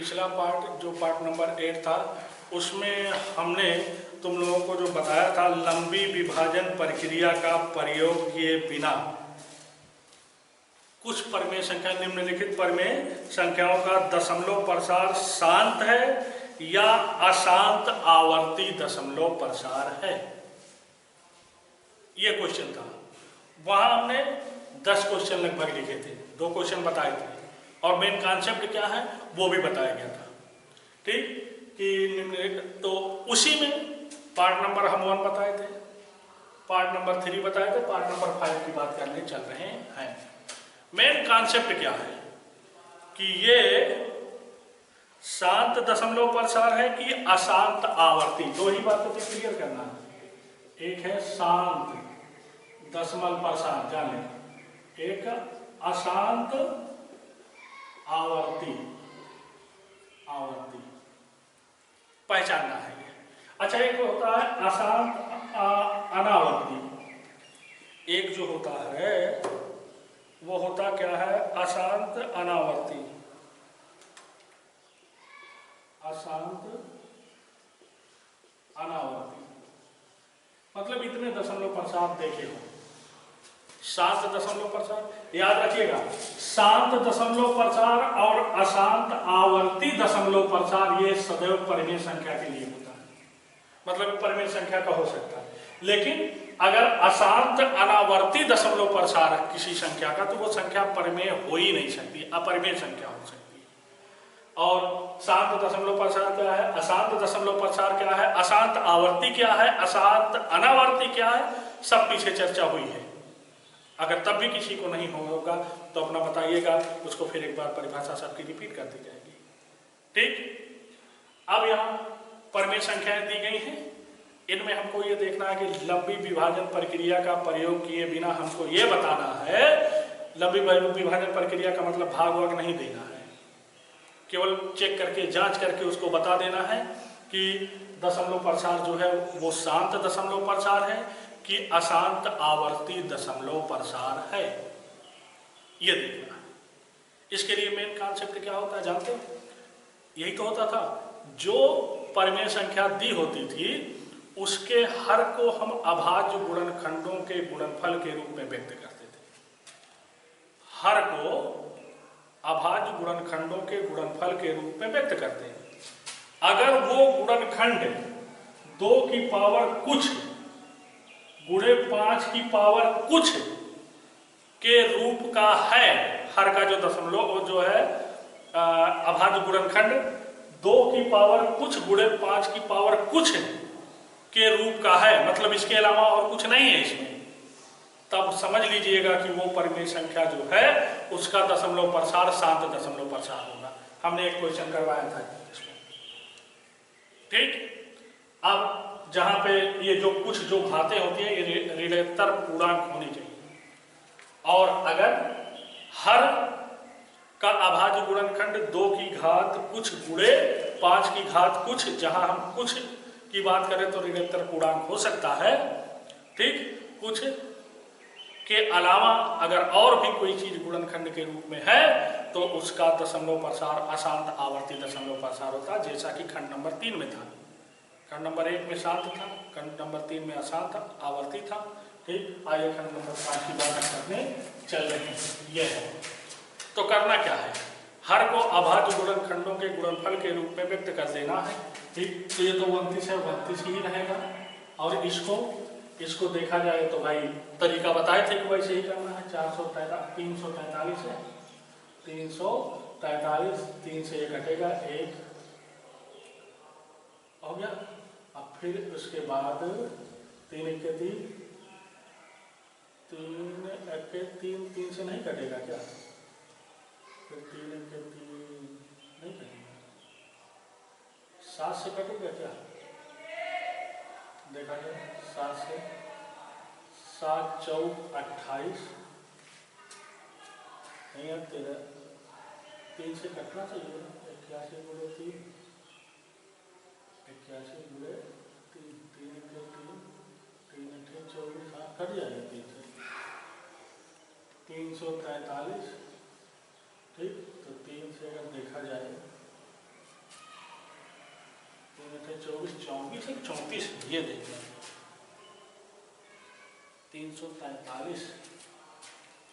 पिछला पार्ट जो part number 8 था उसमें हमने तुम लोगों को जो बताया था लंबी विभाजन प्रक्रिया का प्रयोग किए बिना कुछ परिमेय संख्या निम्नलिखित परिमेय संख्याओं का दशमलव प्रसार शांत है या अशांत आवर्ती दशमलव प्रसार है, ये क्वेश्चन था। वहां हमने 10 क्वेश्चन लगभग लिखे थे, 2 क्वेश्चन बताए थे और मेन कॉन्सेप्ट क्या है वो भी बताया गया था। ठीक कि तो उसी में पार्ट नंबर हम 1 बताए थे, पार्ट नंबर 3 बताए थे, पार्ट नंबर 5 की बात करने चल रहे हैं। मेन कॉन्सेप्ट क्या है कि ये शांत दशमलव प्रसार है कि अशांत आवर्ती, 2 ही बातों को क्लियर करना है। एक है शांत दशमलव प्रसार जान लें, एक अशांत आवर्ती पहचानना है। अच्छा, एक होता है अशांत अनावर्ती, एक जो होता है वो होता क्या है अशांत अनावर्ती। अशांत अनावर्ती मतलब इतने दशमलव प्रसार देखे हो। शांत दशमलव प्रसार याद रखिएगा, शांत दशमलव प्रसार और अशांत आवर्ती दशमलव प्रसार ये सदैव परिमेय संख्या के लिए होता है, मतलब परिमेय संख्या का हो सकता है। लेकिन अगर अशांत अनावर्ती दशमलव प्रसार है किसी संख्या का तो वो संख्या परिमेय हो ही नहीं सकती, अपरिमेय संख्या हो सकती है। और शांत दशमलव प्रसार क्या है, अशांत दशमलव प्रसार क्या है, अशांत आवर्ती क्या है, अशांत अनावर्ती क्या है, सब पीछे चर्चा हुई है। अगर तब भी किसी को नहीं होगा तो अपना बताइएगा, उसको फिर एक बार परिभाषा सबकी रिपीट कर दी जाएगी। ठीक, अब यहाँ परिमेय संख्याएं दी गई हैं, इनमें हमको ये देखना है कि लंबी विभाजन प्रक्रिया का प्रयोग किए बिना हमको ये बताना है, लंबी विभाजन प्रक्रिया का मतलब भाग वाग नहीं देना है, केवल चेक करके जांच करके उसको बता देना है कि दशमलव प्रसार जो है वो शांत दशमलव प्रसार है कि अशांत आवर्ती दशमलव प्रसार है, ये देखना है। इसके लिए मेन कॉन्सेप्ट क्या होता है जानते हैं? यही तो होता था, जो परिमेय संख्या दी होती थी उसके हर को हम अभाज्य गुणनखंडों के गुणनफल के रूप में व्यक्त करते थे। हर को अभाज्य गुणनखंडों के गुणनफल के रूप में व्यक्त करते हैं। अगर वो गुणनखंड 2 की पावर कुछ गुणे 5 की पावर कुछ के रूप का है, हर का जो दशमलव जो है अभाज्य गुणनखंड 2 की पावर कुछ गुणे 5 की पावर कुछ के रूप का है, मतलब इसके अलावा और कुछ नहीं है इसमें, तब समझ लीजिएगा कि वो परिमेय संख्या जो है उसका दशमलव प्रसार शांत दशमलव प्रसार होगा। हमने एक क्वेश्चन करवाया था इसमें। ठीक, अब जहां पे ये जो कुछ जो घातें होती हैं ये ऋणोत्तर पूर्णांक होनी चाहिए, और अगर हर का अभाज्य गुणनखंड 2 की घात कुछ गुणे 5 की घात कुछ, जहां हम कुछ की बात करें तो ऋणोत्तर पूर्णांक हो सकता है। ठीक, कुछ के अलावा अगर और भी कोई चीज गुणनखंड के रूप में है तो उसका दशमलव प्रसार अशांत आवर्ती दशमलव प्रसार होता है, जैसा कि खंड नंबर 3 में था। खंड नंबर 1 में शांत था, खंड नंबर 3 में अशांत आवर्ती था। ठीक, आइए खंड नंबर 5 की बात करने चल रहे हैं। यह है तो करना क्या है, हर को अभाज्य गुणनखंडों के गुणनफल के रूप में व्यक्त कर देना है। ठीक, तो ये तो 29 है, 32 ही रहेगा। और इसको देखा जाए तो भाई तरीका बताए थे कि वैसे ही करना है। 343 है, 343, 3 से 1 हटेगा, 1 हो गया। अब फिर उसके बाद 3 1 3, 3 1 3, 3 से नहीं कटेगा क्या? फिर 3 1 3 नहीं कटेगा, 7 से कटेगा क्या? देखा जाए 7 से 7 4 28 नहीं, अब 3 से कटना चाहिए। 81 गुणे 3, 81 गुणे 3, 3 1 3, 3 8 24, हाँ कट जाएगा 3 से। 343। ठीक, तो 3 से अगर देखा जाए 24 24 है 34, ये देखिए 343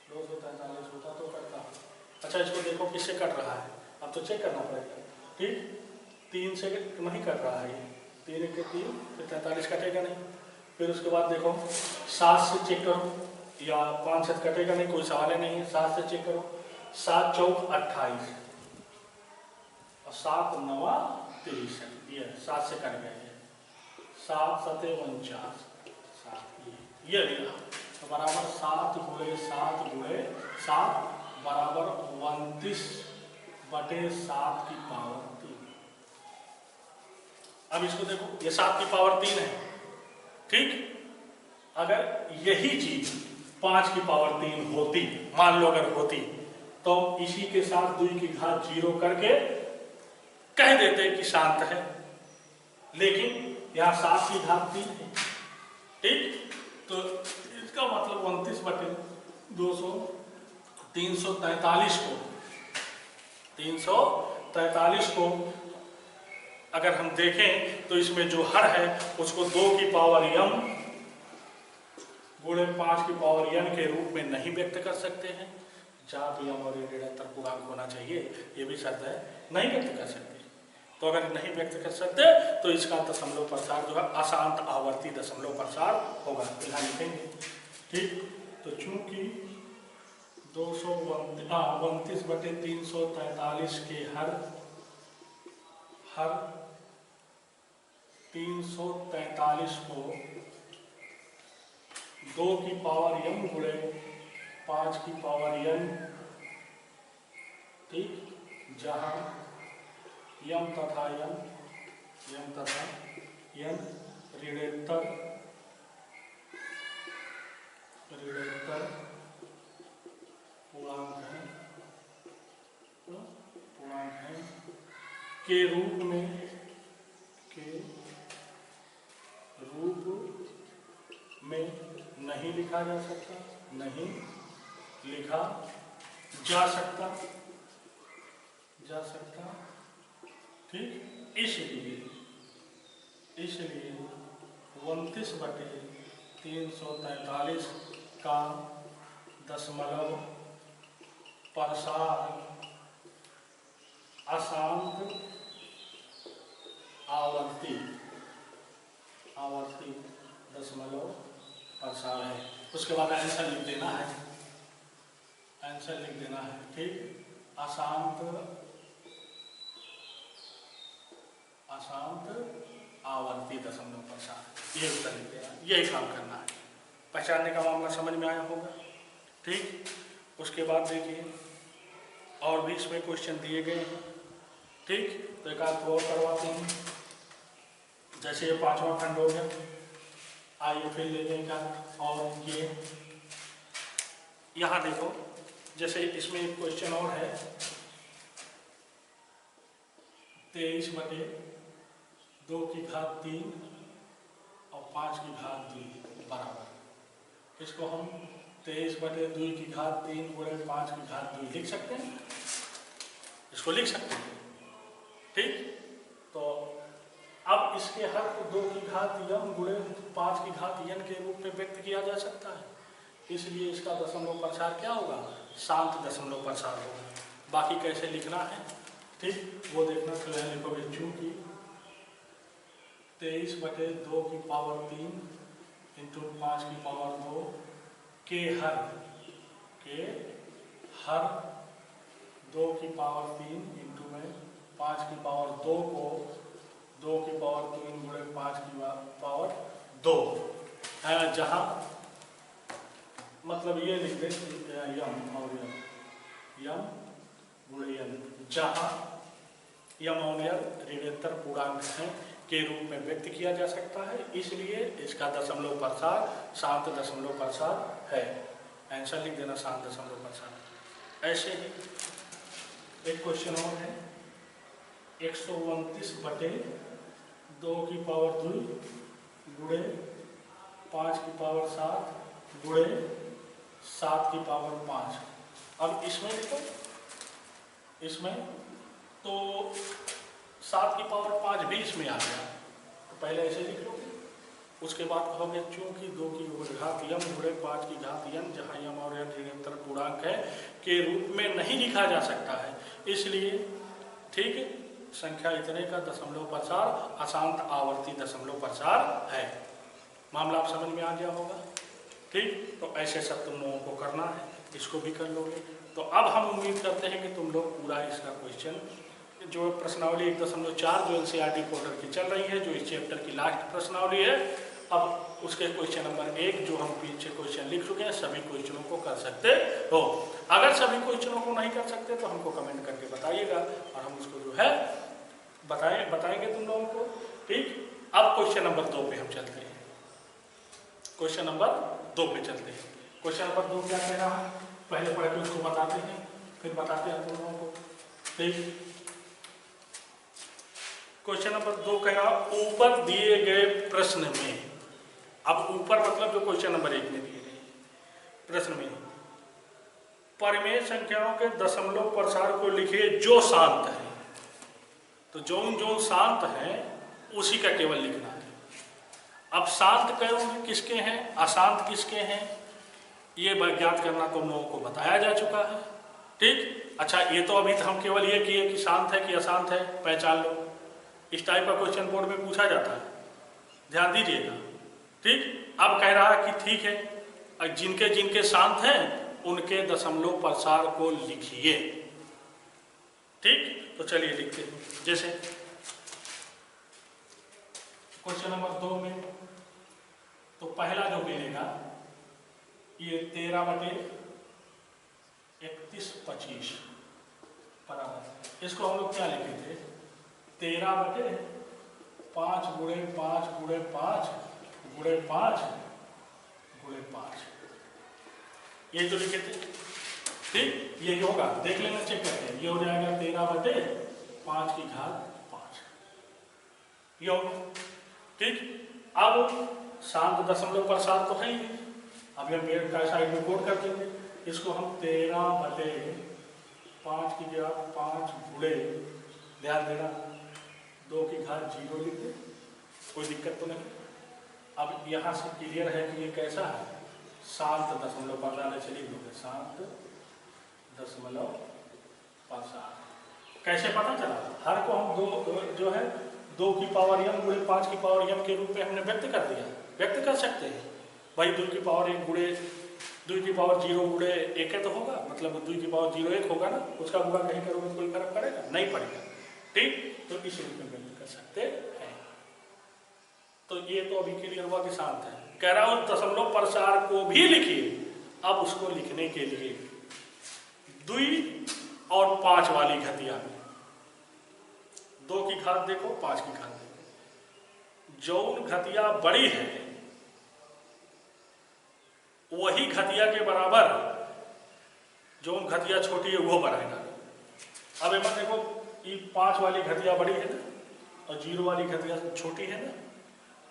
243 होता तो करता। अच्छा इसको देखो किससे कट रहा है, अब तो चेक करना पड़ेगा। ठीक, 3 से नहीं कट रहा है, ये 3 के 3 फिर 43 कटेगा नहीं। फिर उसके बाद देखो 7 से चेक करो, या 5 से कटेगा नहीं, कोई सवाल ही नहीं है। 7 से चेक करो, 7 चौक 28 और 7 नवा 23, ये 7 से कट गया, 7 सते 49, 7 ये लिया तो बराबर 7 गुणे 7 गुणे 7 बराबर 29/7 की पावर 3। अब इसको देखो, ये 7 की पावर 3 है। ठीक, अगर यही चीज 5 की पावर 3 होती, मान लो अगर होती, तो इसी के साथ 2 की घात 0 करके कह देते कि शांत है, लेकिन यहां 7 की घात 3 है। ठीक, तो इसका मतलब 29/200 343 को अगर हम देखें तो इसमें जो हर है उसको 2 की पावर m गुणे 5 की पावर n के रूप में नहीं व्यक्त कर सकते हैं। जहाँ भी m और ऋणात्मक पूर्णांक होना चाहिए, ये भी शर्त है, नहीं व्यक्त कर सकते। तो अगर नहीं व्यक्त कर सकते तो इसका दशमलव प्रसार जो है अशांत आवर्ती दशमलव प्रसार होगा, यहाँ लिखेंगे। ठीक, तो चूंकि 29/343 के हर 343 को 2 की पावर m गुणे 5 की पावर n, ठीक, जहां m तथा n ऋणात्मक पूर्णांक है के रूप में नहीं लिखा जा सकता, नहीं लिखा जा सकता। ठीक, इसलिए 29/343 का दशमलव प्रसार अशांत आवर्ती दशमलव प्रसार है। उसके बाद आंसर लिख देना है, ठीक, अशांत आवर्ती दशमलव प्रसार, ये उत्तर लिख देना, यही काम करना है। पहचानने का मामला समझ में आया होगा। ठीक, उसके बाद देखिए और भी इसमें क्वेश्चन दिए गए हैं। ठीक, तो एक आध और करवाते हैं। जैसे ये 5वां खंड हो गया, आइए फिर ले लेंगे। और ये यहाँ देखो, जैसे इसमें एक क्वेश्चन और है, 23/2 की घात 3 और 5 की घात 2 बराबर। इसको हम 23/2 की घात 3 गुणे 5 की घात 2 लिख सकते हैं, इसको लिख सकते हैं। ठीक, तो अब इसके हर को 2 की घात m गुणे 5 की घात n के रूप में व्यक्त किया जा सकता है, इसलिए इसका दशमलव प्रसार क्या होगा, शांत दशमलव प्रसार होगा। बाकी कैसे लिखना है, ठीक, वो देखना। तो यहाँ लिखोगे चूंकि 23/2 की पावर 3 इंटू 5 की पावर 2 के हर 2 की पावर 3 इंटू में 5 की पावर 2 को 2 की पावर 3 गुणे 5 की पावर 2 है, जहाँ मतलब ये लिख दे यम और यम गुणे यम, जहाँ यम और ऋणात्मक पूर्णांक है के रूप में व्यक्त किया जा सकता है, इसलिए इसका दशमलव प्रसार शांत दशमलव प्रसार है। आंसर लिख देना, शांत दशमलव प्रसार। ऐसे ही एक क्वेश्चन और है, 129/2 की पावर 2 गुणे 5 की पावर 7 गुणे 7 की पावर 5। अब इसमें देखो, इसमें तो 7 की पावर 5 भी इसमें आ गया, पहले ऐसे लिख लोगे, उसके बाद कहोगे चूंकि 2 की घात यम गुणे 5 की घात यम, जहाँ यम और यम ऋणांतर पूर्णांक है के रूप में नहीं लिखा जा सकता है, इसलिए ठीक है संख्या इतने का दशमलव प्रसार अशांत आवर्ती दशमलव प्रसार है। मामला आप समझ में आ गया होगा। ठीक, तो ऐसे सब तुम लोगों को करना है, इसको भी कर लोगे। तो अब हम उम्मीद करते हैं कि तुम लोग पूरा इसका क्वेश्चन जो प्रश्नावली 1.4 जो एनसीईआरटी पोर्टल की चल रही है, जो इस चैप्टर की लास्ट प्रश्नावली है, अब उसके क्वेश्चन नंबर 1 जो हम पीछे क्वेश्चन लिख चुके हैं सभी क्वेश्चनों को कर सकते हो। अगर सभी क्वेश्चनों को नहीं कर सकते तो हमको कमेंट करके बताइएगा और हम उसको जो है बताएंगे तुम लोगों को। ठीक, अब क्वेश्चन नंबर 2 पे हम चलते हैं। क्वेश्चन नंबर 2 पे चलते हैं। क्वेश्चन नंबर 2 क्या कह रहा है, पहले पढ़ के उसको बताते हैं, फिर बताते हैं तुम लोगों को। ठीक, क्वेश्चन नंबर 2 कह रहा ऊपर दिए गए प्रश्न में, अब ऊपर मतलब जो क्वेश्चन नंबर 1 में दिए गए प्रश्न में परिमेय संख्याओं के दशमलव प्रसार को लिखिए जो शांत है। तो जो शांत है उसी का केवल लिखना है। अब शांत कौन किसके हैं, अशांत किसके हैं, ये ज्ञात करना तुम लोगों को बताया जा चुका है। ठीक, अच्छा ये तो अभी हम केवल ये किए कि शांत है कि अशांत है पहचान लो। इस टाइप का क्वेश्चन बोर्ड में पूछा जाता है, ध्यान दीजिएगा। ठीक, अब कह रहा है कि ठीक है जिनके जिनके शांत हैं उनके दशमलव प्रसार को लिखिए। ठीक, तो चलिए लिखते हैं। जैसे क्वेश्चन नंबर 2 में तो पहला जो मिलेगा ये 13/31/25 बराबर, इसको हम लोग क्या लिखे थे 13/5 गुणे 5 गुणे 5 गुणे 5 गुणे 5, ये जो लिखे थे। ठीक, ये होगा, देख लेना, चेक करते हैं। ये हो जाएगा 13/5 की घात 5, ये होगा। ठीक, अब शांत दशमलव प्रसार तो है ही, अभी हम पेड़ का साइड में कोड कर देंगे। इसको हम 13/5 की घात 5 गुणे, ध्यान देना 2 की घात 0 लिख दे, कोई दिक्कत तो नहीं। अब यहाँ से क्लियर है कि ये कैसा है, शांत दशमलव प्रसार। चलिए लोगे शांत दशमलव प्रसार कैसे पता चला, हर को हम 2 जो है 2 की पावर m गुणे 5 की पावर m के रूप में हमने व्यक्त कर दिया, व्यक्त कर सकते हैं भाई। 2 की पावर 1 गुणे 2 की पावर 0 गुणे 1 तो होगा, मतलब 2 की पावर 0 1 होगा ना, उसका गुणा नहीं करोगे कोई फर्क पड़ेगा नहीं पड़ेगा। ठीक, तो इस रूप में व्यक्त कर सकते हैं। तो ये तो अभी क्लियर हुआ कि शांत है। कह रहा हूं दशमलव प्रसार को भी लिखिए। अब उसको लिखने के लिए 2 और 5 वाली घतिया में 2 की घात देखो 5 की घात देखो, जौन घतिया बड़ी है वही घतिया के बराबर जौन घतिया छोटी है वो बनाएगा। अब एक बार देखो, ये 5 वाली घतिया बड़ी है ना और 0 वाली घतिया छोटी है ना,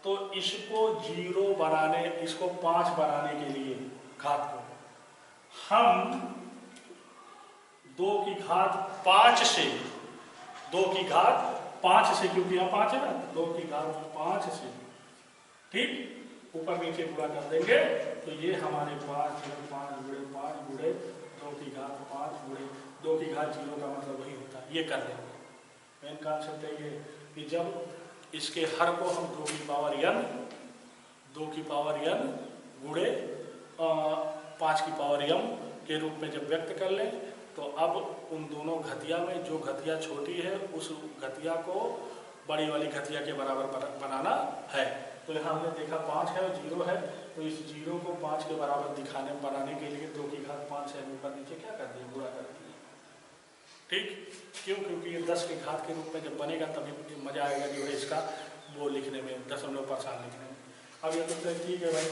तो इसको 0 बनाने, इसको 5 बनाने के लिए घात को हम 2 की घात 5 से 2 की घात 5 से, क्योंकि यहाँ 5 है ना, 2 की घात 5 से ठीक ऊपर नीचे पूरा कर देंगे। तो ये हमारे 5 गुणे 5 गुणे 2 की घात 5 गुणे 2 की घात 0 का मतलब वही होता है, ये कर देंगे। मेन कॉन्सेप्ट है ये कि जब इसके हर को हम 2 की पावर n गुणे 5 की पावर m के रूप में जब व्यक्त कर लें, तो अब उन दोनों घतिया में जो घतिया छोटी है उस घतिया को बड़ी वाली घतिया के बराबर बनाना है। तो यहाँ हमने देखा 5 है और 0 है, तो इस 0 को 5 के बराबर बनाने के लिए 2 की घात 5 से ऊपर नीचे क्या कर दिए, गुणा कर दिए। ठीक, क्यों, क्योंकि ये 10 के घात के रूप में जब बनेगा तभी मजा आएगा जो है इसका वो लिखने में, दशमलव प्रसार लिखने में। अब ये तो ठीक है भाई,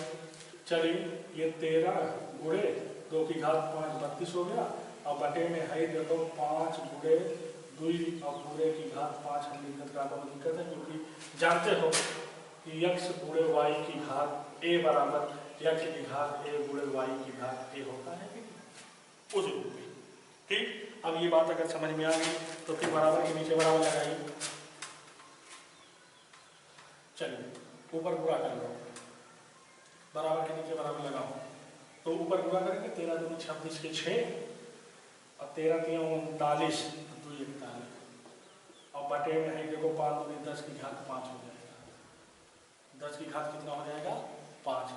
चलिए ये 13 गुणे 2 की घात 5 32 हो गया, और बटे में है देखो 5 गुणे 2 और पूरे की घात 5 हम लिखने का बहुत दिक्कत है, क्योंकि जानते हो कि x गुणे y की घात a बराबर x की घात a गुणे y की घात a होता है उस रूप में। ठीक, अब ये बात अगर समझ में आ गई तो फिर बराबर के नीचे बराबर लगाइए। चलिए ऊपर पूरा कर लो, बराबर के नीचे बराबर लगाओ, तो ऊपर पूरा करेंगे 13 दूनी 26 के 6 और 13 3 39 2 41 और बटे में है देखो 5 दूनी 10 की घात 5 हो जाएगा, 10 की घात कितना हो जाएगा 5।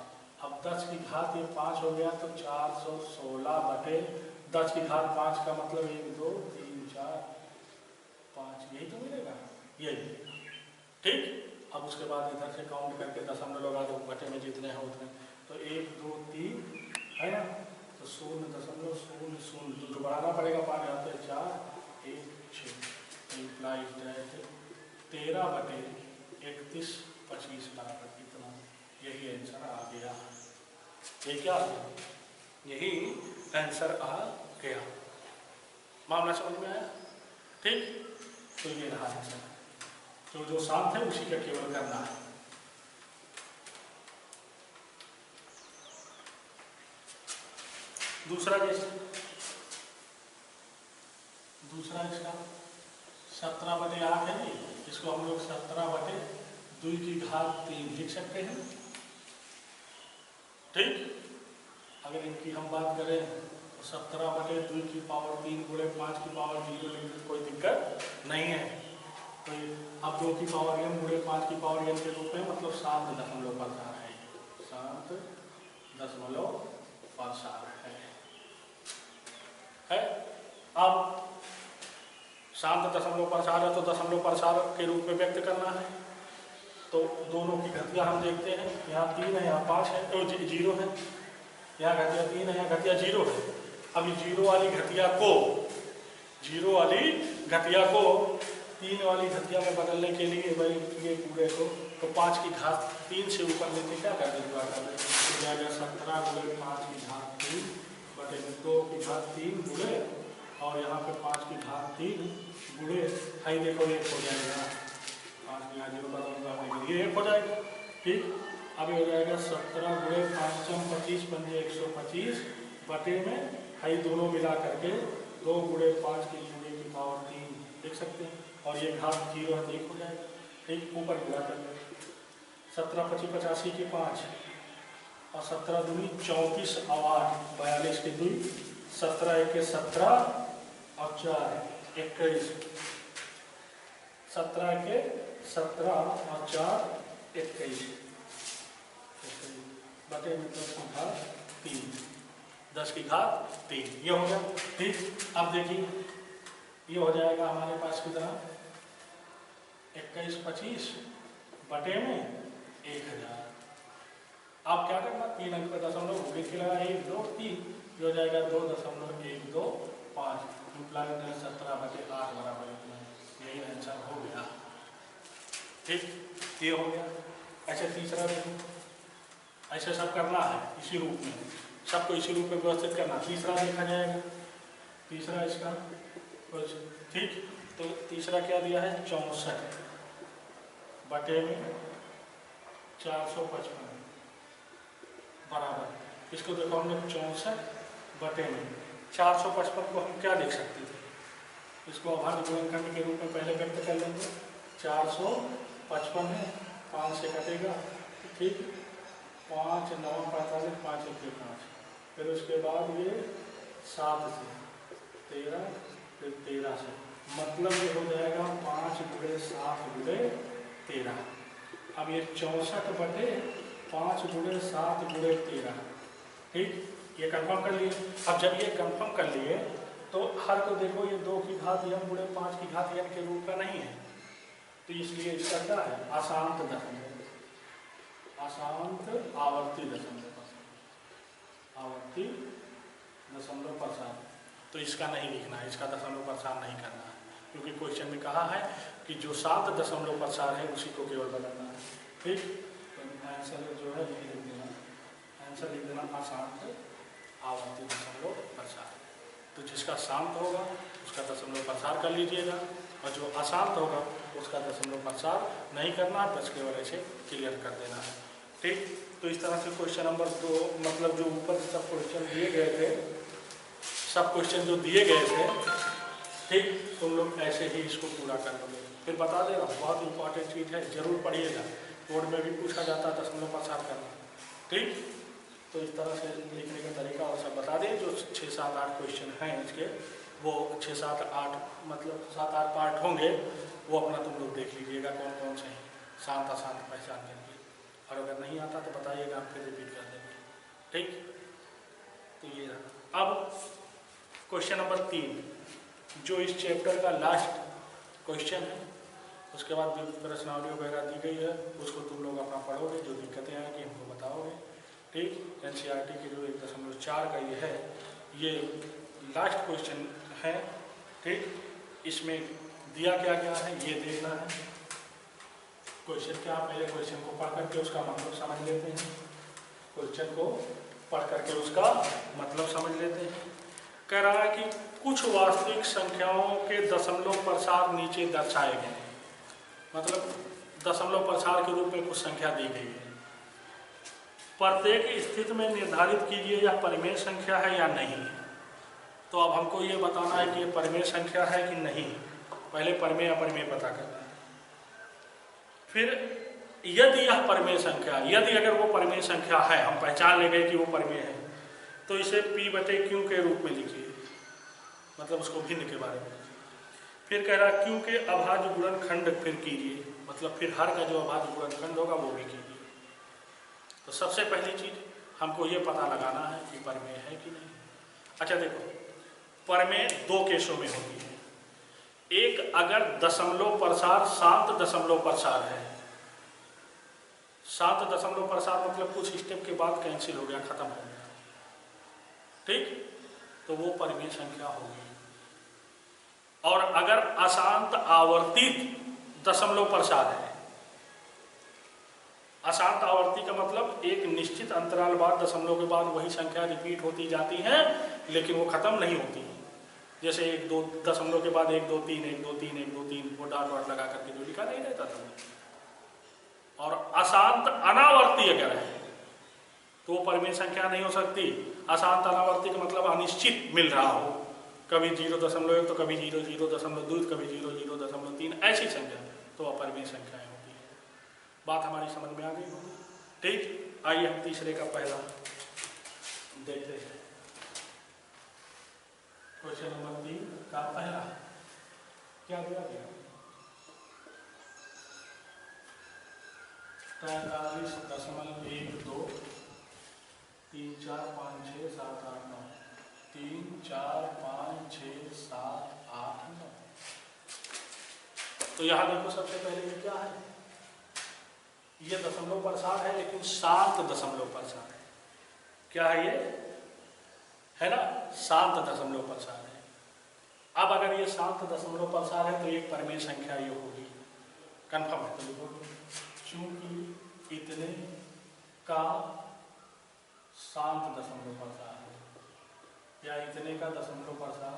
अब 10 की घात ये 5 हो गया तो 416 बटे 10 की घात 5 का मतलब 1 2 3 4 5 यही तो मिलेगा, यही ठीक। अब उसके बाद इधर से काउंट करके दशमलव लगा दो, बटे में जितने हैं उतने, तो 1 2 3 है ना, तो 0.00 तो बढ़ाना पड़ेगा, 5 आते 4 1 6 इम्प्लाइज डेट 13 बटे 31 25 बराबर इतना, यही आंसर आ गया। ये क्या है, यही आंसर आ गया। मामला समझ में आया, ठीक। तो ये रहा आंसर, तो जो साथ है उसी का केवल करना है। दूसरा जैसे दूसरा इसका 17 बटे 8 है जी, इसको हम लोग 17 बटे 2 की घात 3 लिख सकते हैं, ठीक। अगर इनकी हम बात करें तो 17 बटे 2 की पावर 3 गुणे 5 की पावर 0 लिखने कोई दिक्कत नहीं है। तो अब 2 की पावर n गुणे 5 की पावर n के रूप में मतलब 7.4 है, 7.4 है। अब 7.4 है तो दशमलव प्रसार के रूप में व्यक्त करना है, तो दोनों की घटिया हम देखते हैं, यहाँ 3 है यहाँ 5 है, तो 0 है, यहाँ घटिया 3 है यहाँ घटिया 0 है। अब 0 वाली घटिया को 3 वाली घटिया में बदलने के लिए भाई ये पूरे को तो 5 की घात 3 से ऊपर लेके क्या कर देगा, हो जाएगा 17 गुणे 5 की घात 3 बटे 2 की घात 3 गुणे और यहाँ पे 5 की घात 3 गुणे हाई देखो 1 हो जाएगा, 5 की घात 0 बदलने के लिए 1 हो जाएगा, ठीक। अब हो जाएगा 17 गुणे 5 25 पंजे 125 बटे में हाई दोनों मिला करके 2 गुणे 5 की पावर 3 देख सकते हैं, और ये घात 0 है तो 1 हो जाएगा, ठीक। ऊपर पूरा कर लो 17 25 85 की 5 और 17 दूनी 34 और 8 42 की 2 17 1 के 17 और 4 21 17 के 17 और 4 21 बटे में 10 की घात 3 10 की घात 3 ये हो गया, ठीक। अब देखिए ये हो जाएगा हमारे पास कितना 21 25 बटे में 1000। आप क्या करना 3 अंक का दशमलव भूखे के लगा 1 2 3 हो जाएगा 2.125 इम्प्लाइड 17 बटे 8 बराबर इतना, यही आंसर हो गया, ठीक। ये हो गया। ऐसे तीसरा देखो, ऐसे सब करना है इसी रूप में, सबको इसी रूप में व्यवस्थित करना। तीसरा देखा जाएगा, तीसरा इसका ठीक, तो तीसरा क्या दिया है 64 बटे में 455 बराबर, इसको देखो हम लोग 64 बटे में 455 को हम क्या लिख सकते थे, इसको अभाज्य गुणनखंड के रूप में पहले व्यक्त कर लेंगे। 455 है 5 से कटेगा, ठीक, 5 9 45 5 1 5, फिर उसके बाद ये 7 से 13 फिर 13 से, मतलब ये हो जाएगा 5 गुणे 7 गुणे 13। अब ये 64 बटे 5 गुणे 7 गुणे 13, ठीक, ये कंफर्म कर लिए। अब जब ये कंफर्म कर लिए तो हर को देखो ये 2 की घात n गुणे 5 की घात n के रूप का नहीं है, तो इसलिए इसका क्या है अशांत दशमलव, अशांत आवर्ती दशमलव, आवर्ती दशमलव प्रसार, तो इसका नहीं लिखना है, इसका दशमलव प्रसार नहीं करना है, क्योंकि क्वेश्चन में कहा है कि जो 7 दशमलव प्रसार है उसी को केवल बदलना है, ठीक। तो आंसर जो है ये लिख देना, आंसर लिख देना अशांत आवर्ती दशमलव प्रसार। तो जिसका शांत होगा उसका दशमलव प्रसार कर लीजिएगा, और जो अशांत होगा उसका दशमलव प्रसार नहीं करना, बस केवल ऐसे क्लियर कर देना है, ठीक। तो इस तरह से क्वेश्चन नंबर 2 मतलब जो ऊपर सब क्वेश्चन दिए गए थे, सब क्वेश्चन जो दिए गए थे, ठीक, तुम लोग ऐसे ही इसको पूरा कर लोगे। फिर बता दे रहा हूँ बहुत इंपॉर्टेंट चीज़ है, जरूर पढ़िएगा, बोर्ड में भी पूछा जाता है दशमलव प्रसार करना। ठीक, तो इस तरह से लिखने का तरीका और सब बता दें। जो 6, 7, 8 क्वेश्चन हैं इसके, वो 6, 7, 8 मतलब 7, 8 पार्ट होंगे, वो अपना तुम लोग देख लीजिएगा कौन कौन से हैं, शांत अशांत पहचान करके। और अगर नहीं आता तो बताइएगा, हम फिर रिपीट कर देंगे। ठीक, तो ये रहा। अब क्वेश्चन नंबर 3 जो इस चैप्टर का लास्ट क्वेश्चन है, उसके बाद प्रश्नावली वगैरह दी गई है, उसको तुम लोग अपना पढ़ोगे, जो दिक्कतें आएंगी हमको बताओगे। ठीक, NCERT के जो 1.4 का ये है, ये लास्ट क्वेश्चन है। ठीक, इसमें दिया क्या क्या है ये देखना है। क्वेश्चन क्या, पहले क्वेश्चन को पढ़ करके उसका मतलब समझ लेते हैं। क्वेश्चन को पढ़ करके उसका मतलब समझ लेते हैं। कह रहा है कि कुछ वास्तविक संख्याओं के दशमलव प्रसार नीचे दर्शाए गए हैं। मतलब दशमलव प्रसार के रूप में कुछ संख्या दी गई है। प्रत्येक स्थिति में निर्धारित कीजिए यह परिमेय संख्या है या नहीं। तो अब हमको ये बताना है कि ये परिमेय संख्या है कि नहीं। पहले परिमेय अपरिमेय पता करना है। फिर यदि यह परिमेय संख्या, यदि अगर वो परिमेय संख्या है, हम पहचान ले गए कि वो परिमेय है, तो इसे P/Q के रूप में लिखिए, मतलब उसको भिन्न के बारे में। फिर कह रहा Q के अभाज्य गुणनखंड फिर कीजिए, मतलब फिर हर का जो अभाज्य गुणनखंड होगा वो भी कीजिए। तो सबसे पहली चीज हमको ये पता लगाना है कि परिमेय है कि नहीं। अच्छा देखो, परिमेय 2 केसों में होती है। एक, अगर दशमलव प्रसार शांत दशमलव प्रसार है। शांत दशमलव प्रसार मतलब कुछ स्टेप के बाद कैंसिल हो गया, खत्म हो गया। ठीक, तो वो परिमेय संख्या होगी। और अगर अशांत आवर्तित दशमलव प्रसार है, अशांत आवर्ती का मतलब एक निश्चित अंतराल बाद दशमलव के बाद वही संख्या रिपीट होती जाती है, लेकिन वो खत्म नहीं होती। जैसे 1, 2 दशमलव के बाद 1, 2, 3, 1, 2, 3, 1, 2, 3 वो डॉट डॉट लगा करके जो लिखा नहीं रहता था। और अशांत अनावर्ती अगर है तो वो परिमेय संख्या नहीं हो सकती। अशांत अनावर्ती का मतलब अनिश्चित मिल रहा हो, कभी 0.1 तो कभी 0.2, कभी 0.3 ऐसी संख्या, तो अपरिमेय संख्याएं होती है। बात हमारी समझ में आ गई होगी। ठीक, आइए हम तीसरे का पहला देखते हैं। क्वेश्चन नंबर 3 का पहला क्या दिया गया? 43.12 3, 4, 5, 6, 7, 8, 9 3, 4, 5, 6, 7, 8, 9। तो यहां देखो, सबसे पहले ये क्या है? ये दशमलव प्रसार है, लेकिन शांत दशमलव प्रसार है। क्या है ये? है ना, शांत दशमलव प्रसार है। अब अगर ये शांत दशमलव प्रसार है तो एक परिमेय संख्या ये होगी, कन्फर्म है। तो देखो, चूंकि इतने का शांत दशमलव प्रसार है, या इतने का दशमलव प्रसार,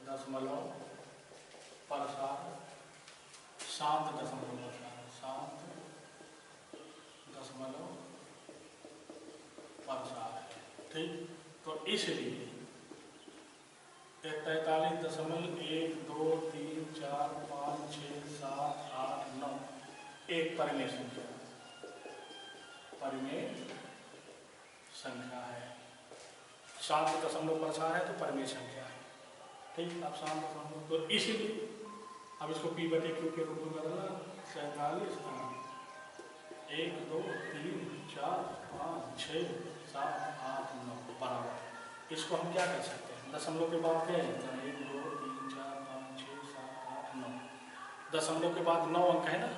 दशमलव प्रसार शांत दशमलव प्रसार, शांत दशमलव प्रसार है। ठीक, तो इसलिए 43.1, 2, 3, 4, 5, 6, 7, 8, 9 एक परिमेय संख्या, परिमेय संख्या है। शांत दशमलव प्रसार है तो परिमेय संख्या है। ठीक, अब शांत दशमलव, तो इसीलिए अब इसको P/Q के रूप में बदलना। 47, 1, 2, 3, 4, 5, 6, 7, 8, 9 बराबर। इसको हम क्या कर सकते हैं? दशमलव के बाद क्या है? 1, 2, 3, 4, 5, 6, 7, 8, 9। दशमलव के बाद 9 अंक है ना,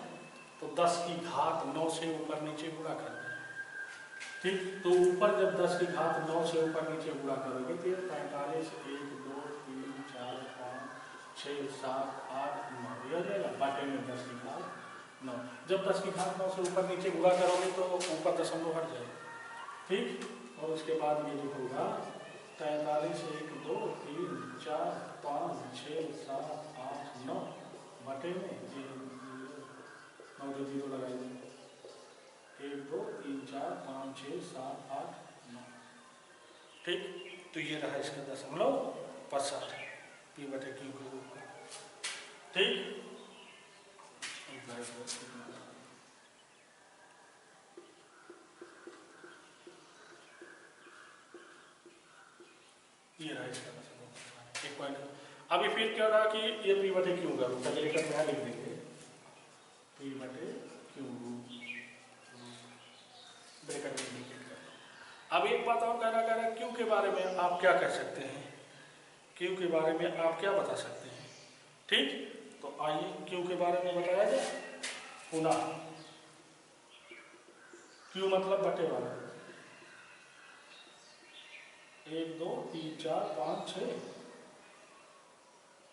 तो 10 की घात 9 से ऊपर नीचे गुणा करते हैं। ठीक, तो ऊपर जब 10 की घात 9 से ऊपर नीचे गुणा करोगे तो 45, 1, 2, 3, 4, 5, 6, 7, 8, 9 हो जाएगा। बाटे में 10 की घात 9। जब 10 की घात 9 से ऊपर नीचे गुणा करोगे तो ऊपर दशमलव हट जाएगा। ठीक, और उसके बाद ये जो होगा 43, 1, 2, 3, 4, 5, 6, 7, 8, 9 बटे में 9 जो 0 लगाइए, 1, 2, 3, 4, 5, 6, 7, 8, 9। ठीक, तो ये रहा इसका दशमलव प्रसार P/Q के रूप में। ठीक, ये रहा इसका दशमलव प्रसार, एक पॉइंट। अभी फिर क्या रहा कि ये पी बटे क्यू का रूप, ब्रैकेट में लिख देंगे पी बटे क्यू, ब्रैकेट में इंडिकेट कर दो। अब एक बात और कह रहा क्यू के बारे में आप क्या कह सकते हैं, क्यू के बारे में आप क्या बता सकते हैं। ठीक, तो आइए क्यू के बारे में बताया जाए पुनः। क्यू मतलब बटे वाला, 1 2 3 4 5 6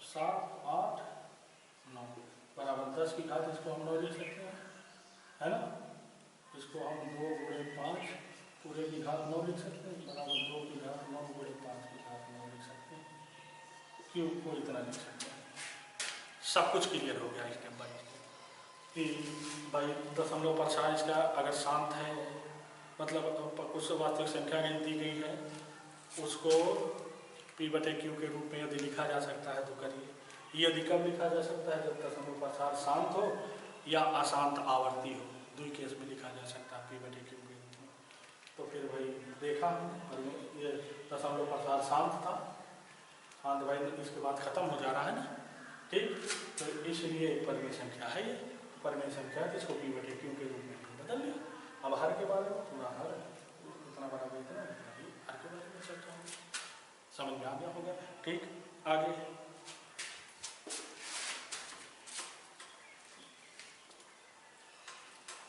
7 8 9 बराबर 10 की घात, इसको हम 9 लिख सकते हैं, है ना। इसको हम 2 गुणे 5 पूरे की घात 9 लिख सकते हैं, बराबर 2 की घात 9 गुणे 5 की घात 9 लिख सकते हैं। क्यों को इतना लिख सकते हैं। सब कुछ क्लियर हो गया स्टेप बाय स्टेप कि भाई दशमलव प्रसार इसका अगर शांत है, मतलब कुछ वास्तविक संख्या दी गई है, उसको पी बटे क्यू के रूप में यदि लिखा जा सकता है तो करिए। यदि कब लिखा जा सकता है, जब दशमलव प्रसार शांत हो या अशांत आवर्ती हो, दो केस में लिखा जा सकता है पी बटे क्यू के रूप में। तो फिर भाई देखा और ये दशमलव प्रसार शांत था, शांत भाई इसके बाद खत्म हो जा रहा है ना। ठीक, तो इसलिए एक परिमेय संख्या है, ये परिमेय संख्या जिसको पी बटे क्यू के रूप में बदल लिया। अब हर के बारे में पूरा हर इतना बराबर इतना हर के बारे में चर्चा होगी, समझ में आ गया होगा। ठीक, आगे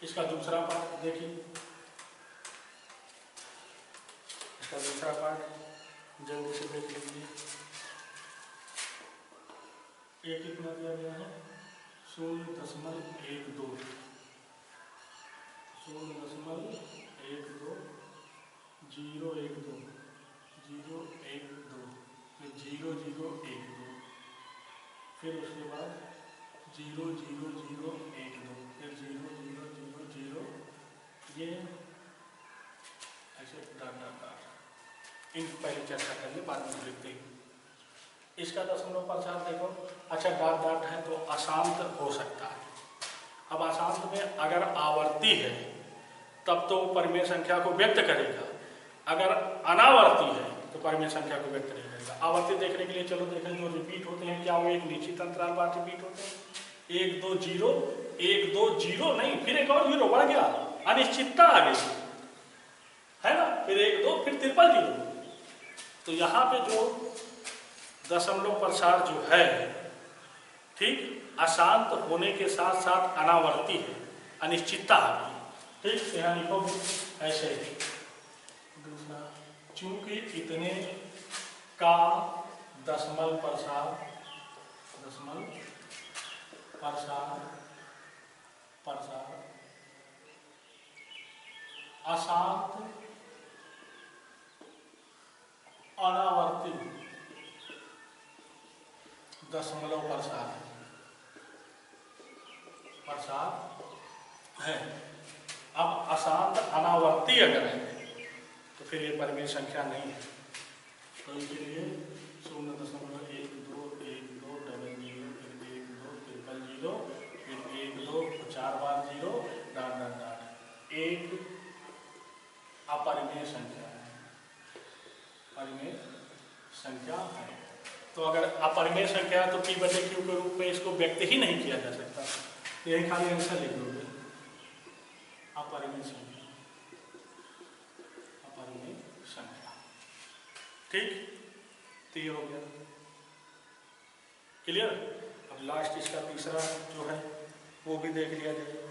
इसका दूसरा पार्ट देखिए, इसका दूसरा पार्ट जल्दी से देख लीजिए। ये कितना दिया गया है, 0.12, 0.12, 0 1 2, 0 1 2, फिर 0 0 1 2, फिर उसके बाद 0 0 0 1 2, फिर 0 0 0 0, ये ऐसे डॉट डॉट डॉट। इन पहले चर्चा कर ले, बाद में लिखते हैं। इसका दशमलव प्रसार देखो, अच्छा डॉट डॉट है तो अशांत हो सकता है। अब अशांत में अगर आवर्ती है तब तो परिमेय संख्या को व्यक्त करेगा, अगर अनावर्ती है तो परिमेय संख्या को व्यक्त नहीं करेगा। आवर्ती देखने के लिए चलो देखें, जो रिपीट होते हैं क्या वो एक निश्चित अंतराल बाद रिपीट होते हैं, 1 2 0 1 2 0 नहीं, फिर एक और 0 बढ़ गया, अनिश्चितता आ गई, है ना, फिर 1 2 फिर ट्रिपल 0। तो यहाँ पे जो दशमलव प्रसार जो है, ठीक, अशांत होने के साथ साथ अनावर्ती है, अनिश्चितता आ गई। ठीक, यहाँ लिखो ऐसे दूसरा, चूंकि इतने का दशमलव प्रसार अशांत अनावर्ती दशमलव प्रसार है। अब अशांत अनावर्ती अगर है तो फिर ये परिमेय संख्या नहीं है, तो इसलिए 0.12 1 2 डबल 0, फिर 1 2 ट्रिपल 0, फिर 1 2 4 बार 0 डॉट डॉट डॉट, एक अपरिमेय संख्या है, परिमेय संख्या है। तो अगर अपरिमेय संख्या है तो पी बटे क्यू के रूप में इसको व्यक्त ही नहीं किया जा सकता, यही खाली आंसर लिख दोगे, अपरिमेय संख्या, अपरिमेय संख्या। ठीक, तो ये हो गया क्लियर। अब लास्ट इसका तीसरा जो है वो भी देख लिया जाए।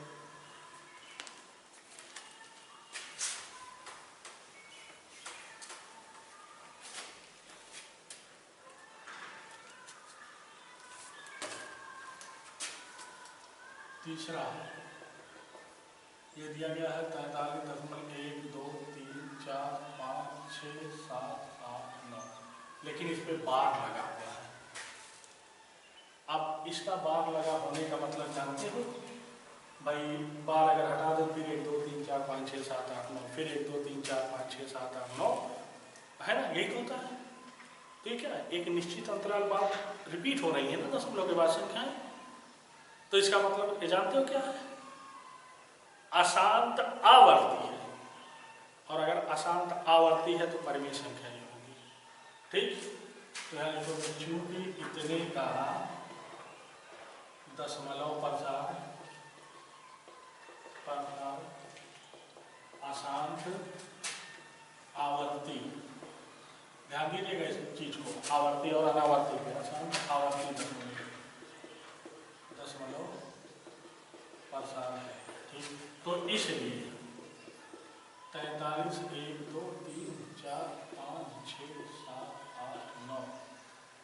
तीसरा ये दिया गया है 43.1 2 3 4 5 6 7 8 9, लेकिन इस पे बार लगा हुआ है। अब इसका बार लगा होने का मतलब जानते हो भाई, बार अगर हटा दो फिर 1 2 3 4 5 6 7 8 9, फिर 1 2 3 4 5 6 7 8 9, है ना, यही तो होता है। तो ये क्या है, एक निश्चित अंतराल बाद रिपीट हो रही है ना दशमलव के बाद संख्याएं। तो इसका मतलब ये जानते हो क्या है, अशांत आवर्ती है, और अगर अशांत आवर्ती है तो परिमेय संख्या ही होगी। ठीक, तो यहाँ लिखो चूंकि इतने का दशमलव प्रसार अशांत आवर्ती, ध्यान दीजिएगा इस चीज को, आवर्ती और अनावर्ती के अशांत आवर्ती दशमलव प्रसार है। ठीक, तो इसलिए 43 1 2 3 4 5 6 7 8 9,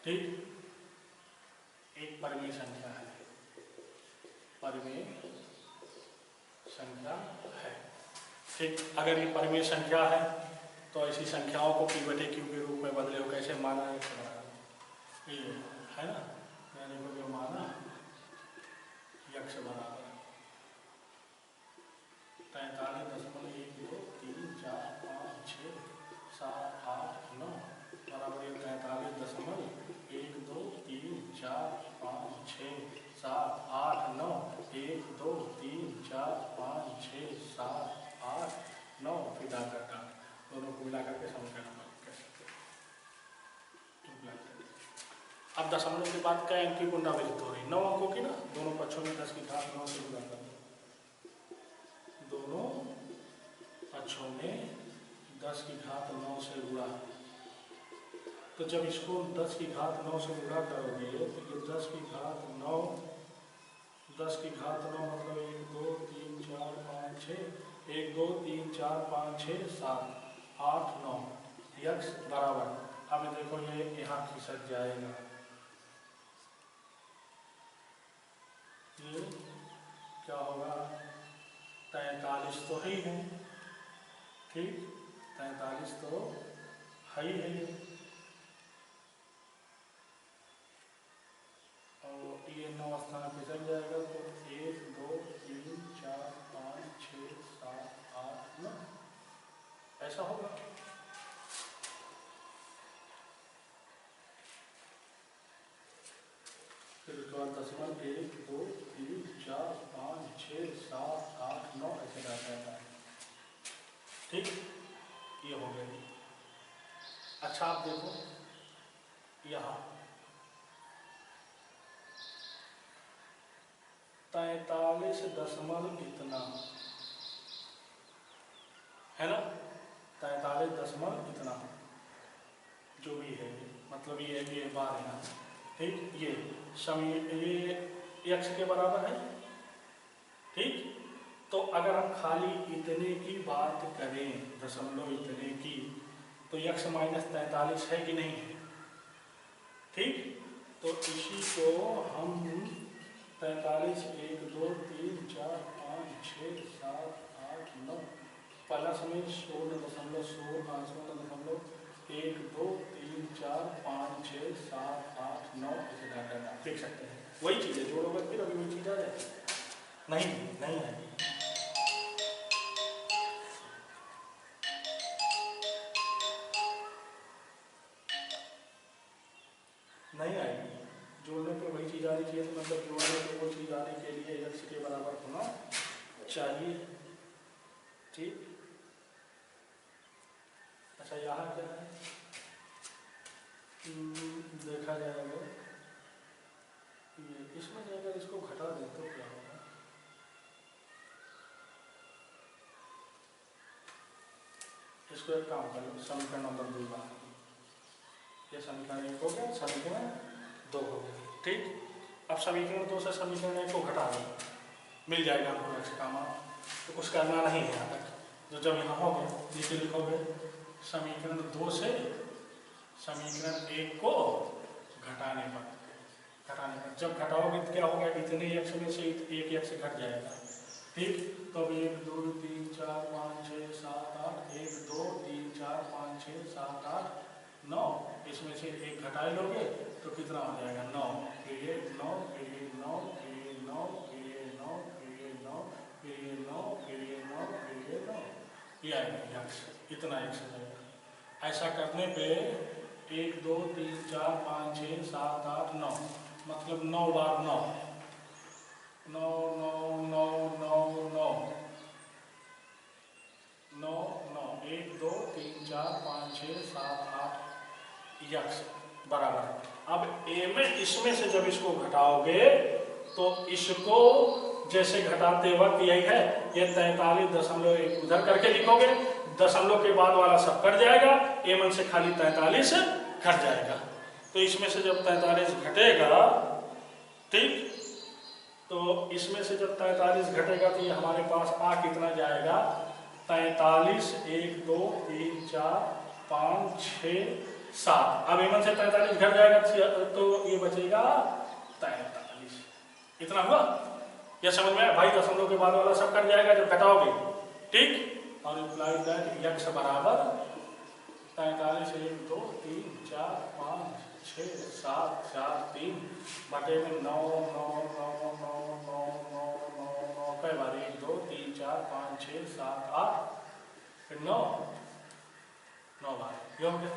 ठीक, एक परिमेय संख्या है, परिमेय संख्या है। ठीक, अगर ये परिमेय संख्या है तो ऐसी संख्याओं को P बटे Q के रूप में बदले हो, कैसे माना है ये है ना, मैंने को माना यक्ष बराबर 43.123456789 बराबर 43.123456789 123456789 फिर डालकर दोनों को मिला करके समीकरण कह सकते हैं। अब दशमलव के बाद क्या अंक की पुनरावृत्ति हो रही, 9 अंकों की ना, दोनों पक्षों में 10 की घात 9 से गुणा कर दो, दोनों पक्षों में 10 की घात 9 से गुणा, तो जब इसको 10 की घात 9 से गुणा करोगे तो ये 10 की घात 9 मतलब 1 2 3 4 5 6 1 2 3 4 5 6 7 8 9 यक्ष बराबर, अब देखो ये यहाँ खिसक जाएगा, ये क्या होगा 43 तो है ही है, ठीक, 43 तो है ही है, और ये 9 स्थान खिसक जाएगा, तो 1 2 3 4 5 6 7 8 9 ऐसा होगा। फिर उसके बाद दशमलव 1 2 3 4 5 6 7 8 9 ऐसे रहता है, ठीक, ये हो गया। अच्छा आप देखो यहाँ 43 दशमलव इतना है ना, 43 दशमलव इतना जो भी है, मतलब ये बार है, ठीक, ये यक्ष के बराबर है, ठीक। तो अगर हम खाली इतने की बात करें, दशमलव इतने की, तो यक्ष माइनस 43 है कि नहीं है, ठीक, तो इसी को हम 43 1 2 3 4 5 6 7 8 9 प्लस में 16.16 1 2 3 4 5 6 7 8 9 ऐसे डाटा देख सकते हैं, वही चीज़ है, जोड़ोगे फिर अभी वही चीज़ आ जाएगी, नहीं नहीं है, नहीं आएगी, जोड़ने पे वही चीज़ आनी चाहिए, तो मतलब जोड़ने पे वो चीज़ आने के लिए यक्ष के बराबर होना चाहिए, ठीक। अच्छा यहाँ क्या है, देखा जाएगा ये इसमें अगर इसको घटा दें तो क्या होगा, इसको एक काम कर लो, समीकरण नंबर 2 बार, ये समीकरण 1 हो गया, समीकरण 2 हो गया, ठीक। अब समीकरण 2 से समीकरण 1 को घटा दो, मिल जाएगा हमको यक्ष का मान, तो कुछ करना नहीं है यहाँ तक, तो जब यहाँ हो गया नीचे लिखोगे समीकरण 2 से समीकरण 1 को घटाने पर, जब घटाओगे तो क्या होगा, इतने यक्ष में से एक यक्ष घट जाएगा, ठीक। तो अब 1 2 3 4 5 6 7 8 1 2 3 4 5 6 7 8 9, इसमें से एक घटाए लोगे तो कितना हो जाएगा 9, फिर ये 9 फिर ये 9 फिर ये 9 फिर ये 9 फिर ये 9 फिर ये 9 फिर ये 9 फिर ये 9, ये आएगा यक्ष, इतना यक्ष जाएगा। ऐसा करने पे 1 2 3 4 5 6 7 8 9 मतलब 9 बार 9 9 9 9 9 9 9 9 1 2 3 4 5 6 7 8, यक्स बराबर। अब ए में इसमें से जब इसको घटाओगे तो इसको जैसे घटाते वक्त यही है, ये 43.1 उधर करके लिखोगे, दशमलव के बाद वाला सब कट जाएगा, A1 से खाली 43 घट जाएगा। तो इसमें से जब 43 घटेगा, ठीक, तो इसमें से जब 43 घटेगा तो ये हमारे पास आ कितना जाएगा, 43, 1 2 3 4 5 6 7। अब A1 से 43 घट जाएगा तो ये बचेगा 43। इतना हुआ, यह समझ में आया भाई? दशमलव के बाद वाला सब कट जाएगा जब घटाओगे, ठीक। और इम्प्लाई दैट यक्स बराबर 43, 1 2 3 4 5 6 7 4 3 बटे में 9 9 9 9 9 9 9 9 कई बार 1 2 3 4 5 6 7 8 फिर 9 बार। ये हो गया,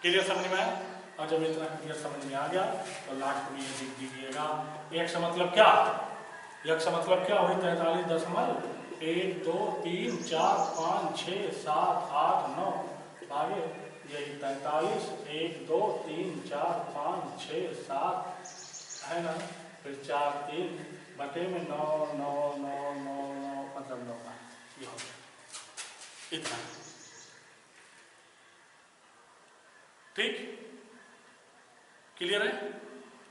क्लियर समझ में आया? और जब इतना क्लियर समझ में आ गया तो लास्ट में ये लिख दीजिएगा, एक्स मतलब क्या, यक्स मतलब क्या हुई 43.1 2 3 4 5 6 7 8 9 आगे यही 43 1 2 3 4 5 6 7 है ना, फिर 4 3 बटे में 9 9 9 9 9 मतलब 9 बार। ये हो गया इतना, ठीक, क्लियर है?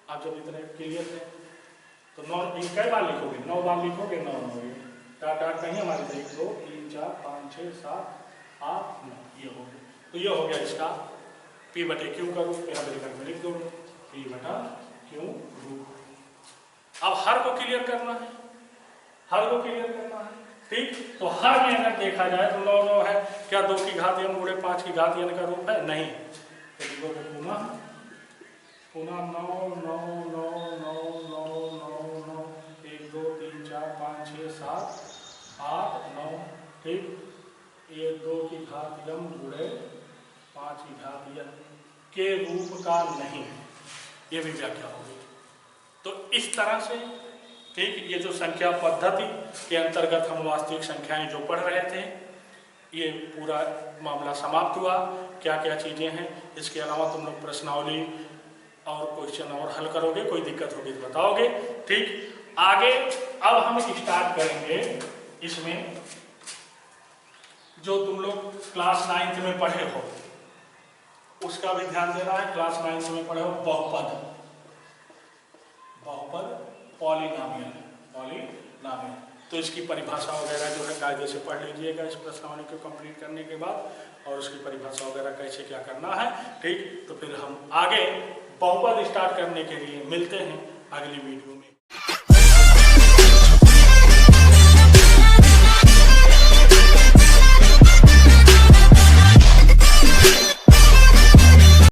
आप जब इतने क्लियर है तो 9 कई बार लिखोगे, 9 बार लिखोगे, 9 9 डाट डाट कहीं हमारे से 1 2 3 4 5 6 7 8 9 ये हो गया। तो ये हो गया इसका P बटे Q का रूप, यहाँ ब्रैकेट में लिख दो P बटा Q रूप। अब हर को क्लियर करना है, हर को क्लियर करना है, ठीक। तो हर में अगर देखा जाए तो 9 9 है, क्या 2 की घात n गुणे 5 की घात n का रूप है? नहीं। तो लिखोगे पुनः 9 9 9 9 9 9 9 1 2 3 4 5 6 7 8 9, ठीक। ये 2 की घात m गुणे 5 की घात n के रूप का नहीं, ये भी व्याख्या होगी। तो इस तरह से, ठीक, ये जो संख्या पद्धति के अंतर्गत हम वास्तविक संख्याएं जो पढ़ रहे थे, ये पूरा मामला समाप्त हुआ। क्या क्या चीजें हैं, इसके अलावा तुम लोग प्रश्नावली और क्वेश्चन और हल करोगे, कोई दिक्कत होगी तो बताओगे, ठीक। आगे अब हम स्टार्ट करेंगे इसमें जो तुम लोग क्लास 9th में पढ़े हो उसका भी ध्यान देना है। क्लास 9th में पढ़े हो बहुपद, बहुपद पॉलिनॉमियल, तो इसकी परिभाषा वगैरह जो है कायदे से पढ़ लीजिएगा इस प्रश्नावली को कंप्लीट करने के बाद, और उसकी परिभाषा वगैरह कैसे क्या करना है, ठीक। तो फिर हम आगे बहुपद स्टार्ट करने के लिए मिलते हैं अगली वीडियो में।